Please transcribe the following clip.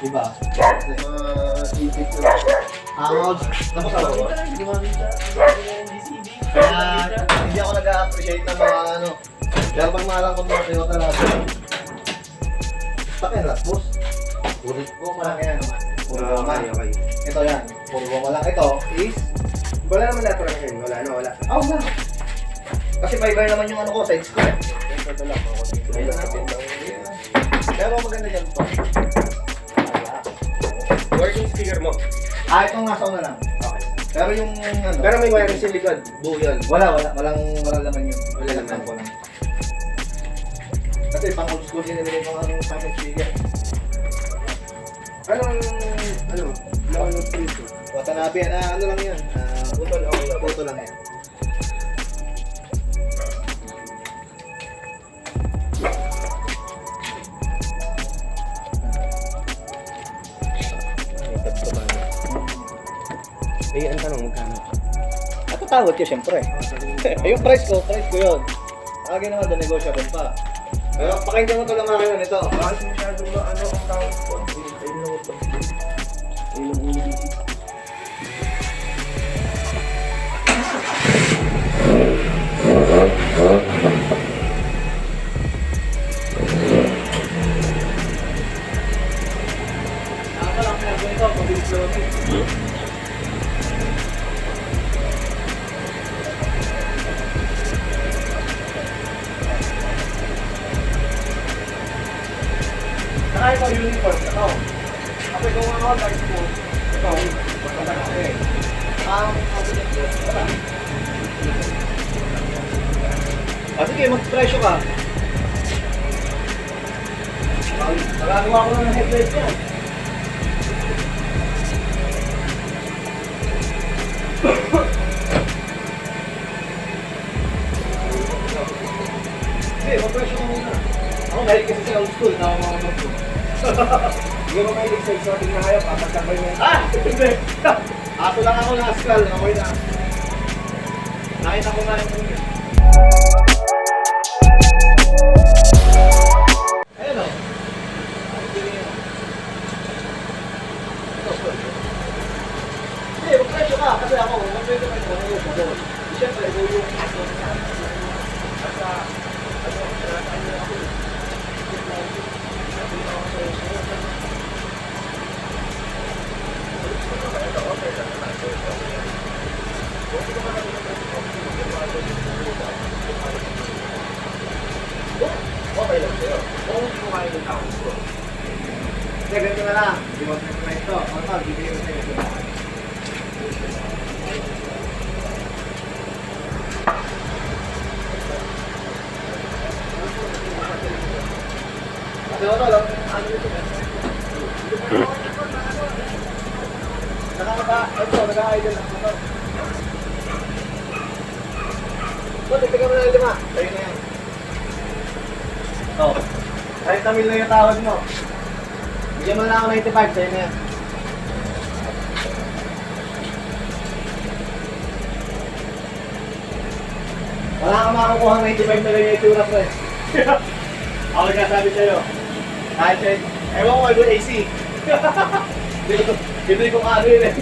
Diba? Ipit ko. Tapos ako. Hindi mo kita. Kaya hindi ako nag-appreciate ng mga ano. Pero pag malangkot mga Toyota natin. Takin na, boss. Ulit ko malaki yan. Puro goma. Okay. Ito yan. Puro goma lang. Ito is... Wala naman lahat lang yun. Wala na, wala. Oh, na. Kasi fiber naman yung ano ko, sides ko eh. Ito lang ako. Ayun natin. Pero maganda dyan to. Working speaker mo. Itong nasa una lang. Okay. Pero yung ano... Pero may wiring sa likod. Buo yun. Walang laman yun. Wala laman. Ko lang. Kasi pang old school din nila yung mga packet speaker. Anong laman ng prito? Watanabe yan. Ano lang yan? Putol ako lang. Photo lang yan. Eh, ang tanong, magkano? At tatawad ko siyempre. Yung price ko yun. Lagi naman doon negotiable pa. Pero pakinggan mo ito lang mga nito. Bakit masyadong ano ang tawag ko? Ayun lang ito. Ayun lang ulo dito. Nakakalang pinag ito, mabilis loading. Saka ito uniform, ito. Kasi kung ano, like mo, ito, basta na kasi. Sige, mag-presyo ka. Nagagawa ko na ng headlight yan. Sige, mag-presyo ka muna. Ako mahilig kasi sa old school, na ako mga old school. Hindi mo mahilig sa exotic na hayop, papagkabay mo yan. Hindi! Aso lang ako na askal, okay na. Nakita ko nga yung muna. Ayun o. Hindi, mag-presyo ka. Kasi ako, mag-presyo ka yung siyempre, yung okay lang sa'yo. Oo, hindi ko kaya yung tawag ko. Kaya ganito na lang. Hindi mo na ito. Ano, bibigyan ko sa'yo. Kasi ano lang, ano dito ba? Naka-idol lang ito. So, tignan mo na yung 5. Sa'yo na yan. Oh, 30 mil na yung tawad mo. Bigyan mo na ako 95, sa'yo na yan. Wala kang makakukuha ng 95 na lang yung itsura ko eh. Ako nagsasabi sa'yo. Kahit sa'yo, ewan ko, may AC. Dito ko ano yun eh.